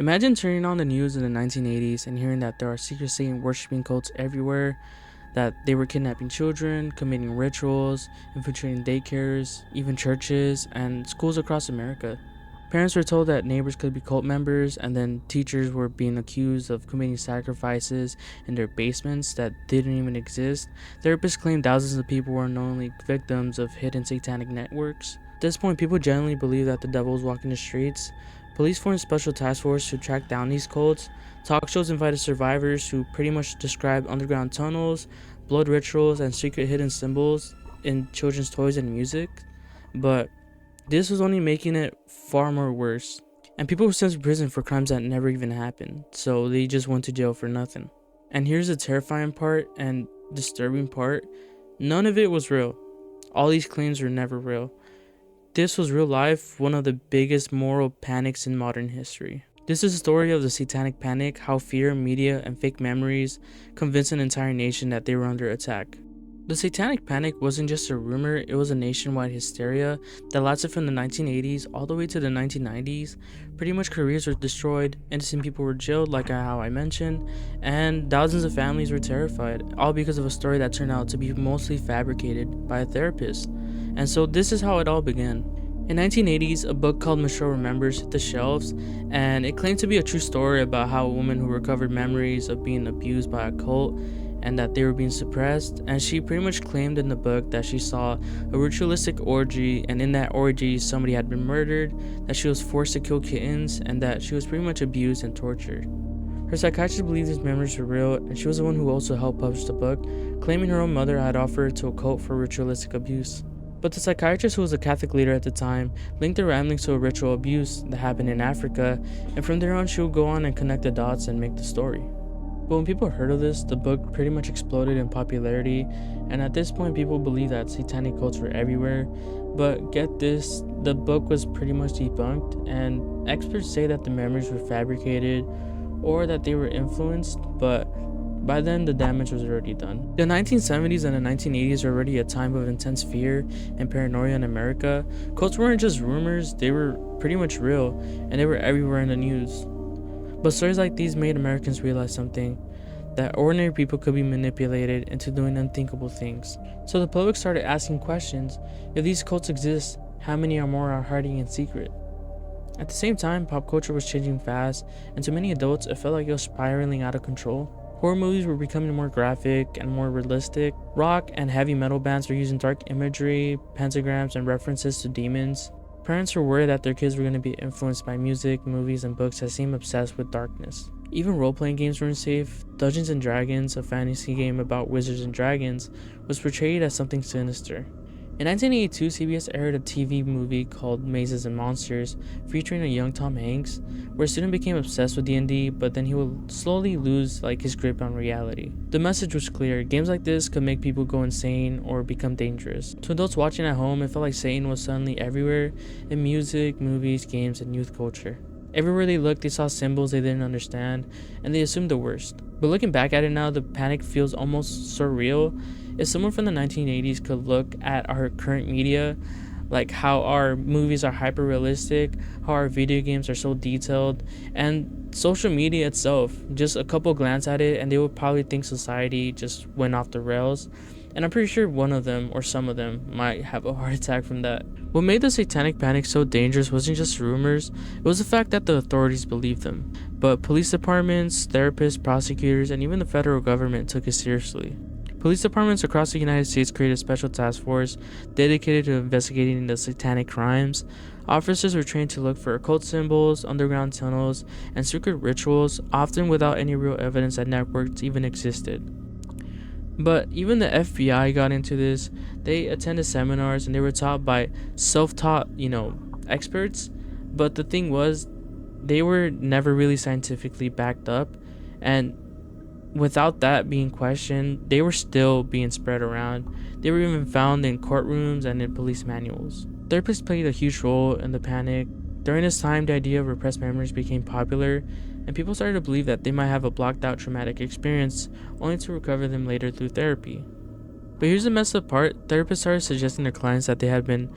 Imagine turning on the news in the 1980s and hearing that there are secret Satan worshipping cults everywhere, that they were kidnapping children, committing rituals, infiltrating daycares, even churches, and schools across America. Parents were told that neighbors could be cult members, and then teachers were being accused of committing sacrifices in their basements that didn't even exist. Therapists claimed thousands of people were unknowingly victims of hidden satanic networks. At this point, people generally believed that the devil was walking the streets. Police formed special task force to track down these cults. Talk shows invited survivors who pretty much described underground tunnels, blood rituals, and secret hidden symbols in children's toys and music. But this was only making it far more worse. And people were sent to prison for crimes that never even happened, so they just went to jail for nothing. And here's the terrifying part and disturbing part: none of it was real. All these claims were never real. This was real life, one of the biggest moral panics in modern history. This is the story of the Satanic Panic, how fear, media, and fake memories convinced an entire nation that they were under attack. The Satanic Panic wasn't just a rumor, it was a nationwide hysteria that lasted from the 1980s all the way to the 1990s. Pretty much careers were destroyed, innocent people were jailed like how I mentioned, and thousands of families were terrified, all because of a story that turned out to be mostly fabricated by a therapist. And so this is how it all began. In 1980s, a book called Michelle Remembers hit the shelves, and it claimed to be a true story about how a woman who recovered memories of being abused by a cult and that they were being suppressed. And she pretty much claimed in the book that she saw a ritualistic orgy, and in that orgy somebody had been murdered, that she was forced to kill kittens, and that she was pretty much abused and tortured. Her psychiatrist believed these memories were real, and she was the one who also helped publish the book, claiming her own mother had offered her to a cult for ritualistic abuse. But the psychiatrist, who was a Catholic leader at the time, linked the ramblings to a ritual abuse that happened in Africa, and from there on she would go on and connect the dots and make the story. But when people heard of this, the book pretty much exploded in popularity, and at this point people believed that satanic cults were everywhere. But get this, the book was pretty much debunked, and experts say that the memories were fabricated or that they were influenced, but by then the damage was already done. The 1970s and the 1980s were already a time of intense fear and paranoia in America. Cults weren't just rumors, they were pretty much real, and they were everywhere in the news. But stories like these made Americans realize something: that ordinary people could be manipulated into doing unthinkable things. So the public started asking questions: if these cults exist, how many or more are hiding in secret? At the same time, pop culture was changing fast, and to many adults, it felt like it was spiraling out of control. Horror movies were becoming more graphic and more realistic. Rock and heavy metal bands were using dark imagery, pentagrams, and references to demons. Parents were worried that their kids were going to be influenced by music, movies, and books that seemed obsessed with darkness. Even role-playing games weren't safe. Dungeons & Dragons, a fantasy game about wizards and dragons, was portrayed as something sinister. In 1982, CBS aired a TV movie called Mazes and Monsters, featuring a young Tom Hanks, where a student became obsessed with D&D, but then he would slowly lose his grip on reality. The message was clear: games like this could make people go insane or become dangerous. To adults watching at home, it felt like Satan was suddenly everywhere, in music, movies, games, and youth culture. Everywhere they looked, they saw symbols they didn't understand, and they assumed the worst. But looking back at it now, the panic feels almost surreal. If someone from the 1980s could look at our current media, like how our movies are hyper realistic, how our video games are so detailed, and social media itself, just a couple glance at it and they would probably think society just went off the rails. And I'm pretty sure one of them or some of them might have a heart attack from that. What made the Satanic Panic so dangerous wasn't just rumors, it was the fact that the authorities believed them. But police departments, therapists, prosecutors, and even the federal government took it seriously. Police departments across the United States created a special task force dedicated to investigating the satanic crimes. Officers were trained to look for occult symbols, underground tunnels, and secret rituals, often without any real evidence that networks even existed. But even the FBI got into this. They attended seminars and they were taught by self-taught, experts. But the thing was, they were never really scientifically backed up, and without that being questioned, they were still being spread around. They were even found in courtrooms and in police manuals. Therapists played a huge role in the panic. During this time, the idea of repressed memories became popular, and people started to believe that they might have a blocked out traumatic experience, only to recover them later through therapy. But here's the messed up part: therapists started suggesting to their clients that they had been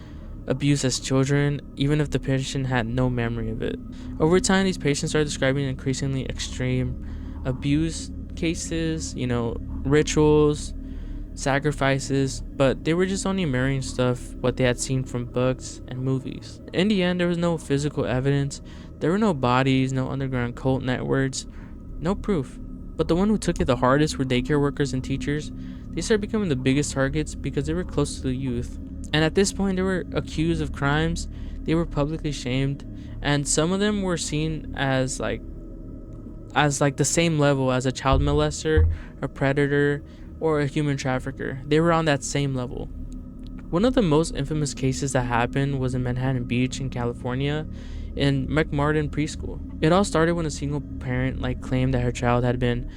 abuse as children, even if the patient had no memory of it. Over time, these patients started describing increasingly extreme abuse cases, rituals, sacrifices, but they were just only mirroring stuff what they had seen from books and movies. In the end, there was no physical evidence, there were no bodies, no underground cult networks, no proof. But the one who took it the hardest were daycare workers and teachers. They started becoming the biggest targets because they were close to the youth. And at this point, they were accused of crimes, they were publicly shamed, and some of them were seen as the same level as a child molester, a predator, or a human trafficker. They were on that same level. One of the most infamous cases that happened was in Manhattan Beach in California in McMartin preschool. It all started when a single parent claimed that her child had been,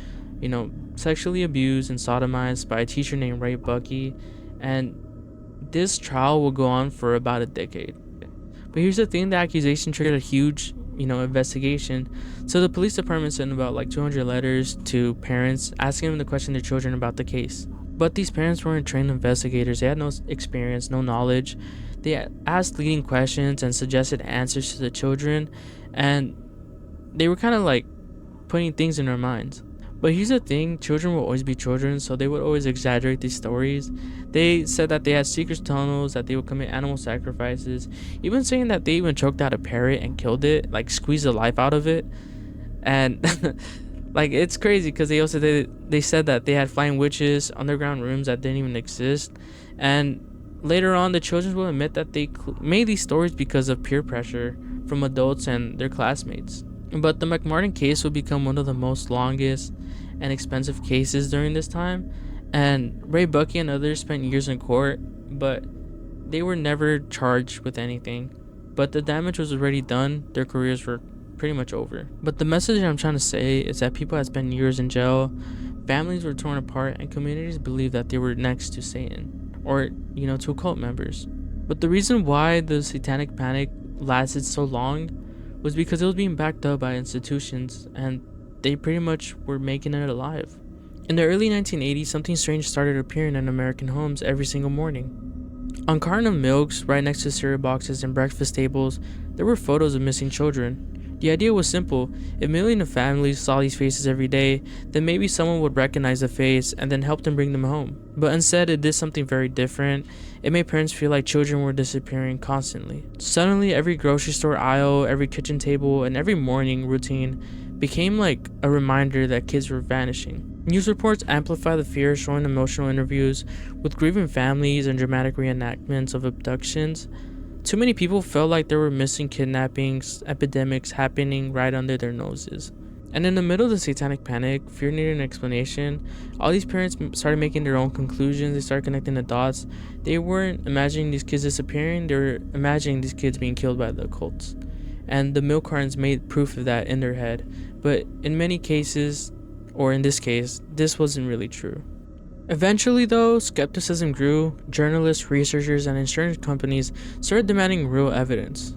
sexually abused and sodomized by a teacher named Ray Bucky, and this trial will go on for about a decade. But here's the thing, the accusation triggered a huge, investigation. So the police department sent about 200 letters to parents asking them to question their children about the case. But these parents weren't trained investigators. They had no experience, no knowledge. They asked leading questions and suggested answers to the children, and they were kind of putting things in their minds. But here's the thing, children will always be children, so they would always exaggerate these stories. They said that they had secret tunnels, that they would commit animal sacrifices, even saying that they even choked out a parrot and killed it, squeezed the life out of it. And it's crazy because they also they said that they had flying witches, underground rooms that didn't even exist. And later on, the children will admit that they made these stories because of peer pressure from adults and their classmates. But the McMartin case would become one of the most longest and expensive cases during this time, and Ray Bucky and others spent years in court, but they were never charged with anything. But the damage was already done, their careers were pretty much over. But the message I'm trying to say is that people had spent years in jail, families were torn apart, and communities believed that they were next to Satan, or, to cult members. But the reason why the Satanic Panic lasted so long was because it was being backed up by institutions, and they pretty much were making it alive. In the early 1980s, something strange started appearing in American homes every single morning. On carton of milks, right next to cereal boxes and breakfast tables, there were photos of missing children. The idea was simple. If millions of families saw these faces every day, then maybe someone would recognize the face and then help them bring them home. But instead, it did something very different. It made parents feel like children were disappearing constantly. Suddenly, every grocery store aisle, every kitchen table, and every morning routine became like a reminder that kids were vanishing. News reports amplify the fear, showing emotional interviews with grieving families and dramatic reenactments of abductions. Too many people felt like there were missing kidnappings, epidemics happening right under their noses. And in the middle of the Satanic Panic, fear needed an explanation. All these parents started making their own conclusions. They started connecting the dots. They weren't imagining these kids disappearing. They were imagining these kids being killed by the occults. And the milk cartons made proof of that in their head. But in many cases, or in this case, this wasn't really true. Eventually, though, skepticism grew. Journalists, researchers, and insurance companies started demanding real evidence.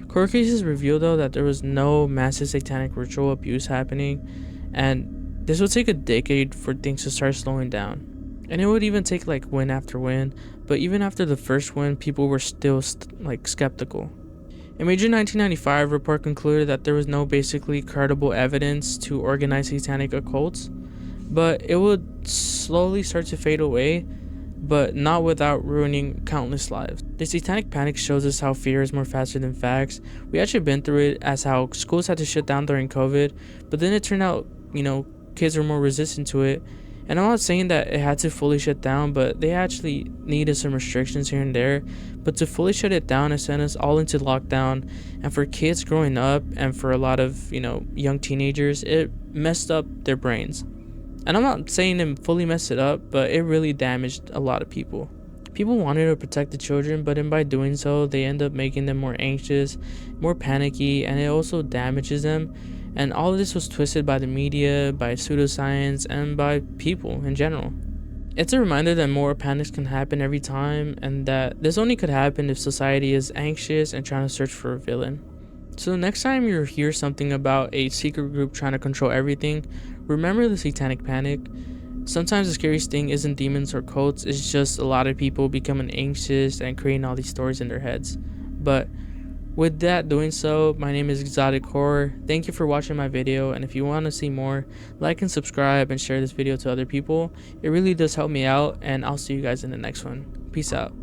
Court cases revealed, though, that there was no massive satanic ritual abuse happening, and this would take a decade for things to start slowing down. And it would even take win after win, but even after the first win, people were still skeptical. In May 1995, a report concluded that there was no basically credible evidence to organize satanic occults, but it would slowly start to fade away, but not without ruining countless lives. The Satanic Panic shows us how fear is more faster than facts. We actually been through it, as how schools had to shut down during COVID, but then it turned out, kids were more resistant to it. And I'm not saying that it had to fully shut down, but they actually needed some restrictions here and there. But to fully shut it down and send us all into lockdown, and for kids growing up, and for a lot of, young teenagers, it messed up their brains. And I'm not saying it fully messed it up, but it really damaged a lot of people. People wanted to protect the children, but by doing so, they end up making them more anxious, more panicky, and it also damages them. And all of this was twisted by the media, by pseudoscience, and by people in general. It's a reminder that more panics can happen every time, and that this only could happen if society is anxious and trying to search for a villain. So the next time you hear something about a secret group trying to control everything, remember the Satanic Panic. Sometimes the scariest thing isn't demons or cults, it's just a lot of people becoming anxious and creating all these stories in their heads. But with that doing so, my name is Exotic Horror. Thank you for watching my video, and if you want to see more, like and subscribe and share this video to other people. It really does help me out, and I'll see you guys in the next one. Peace out.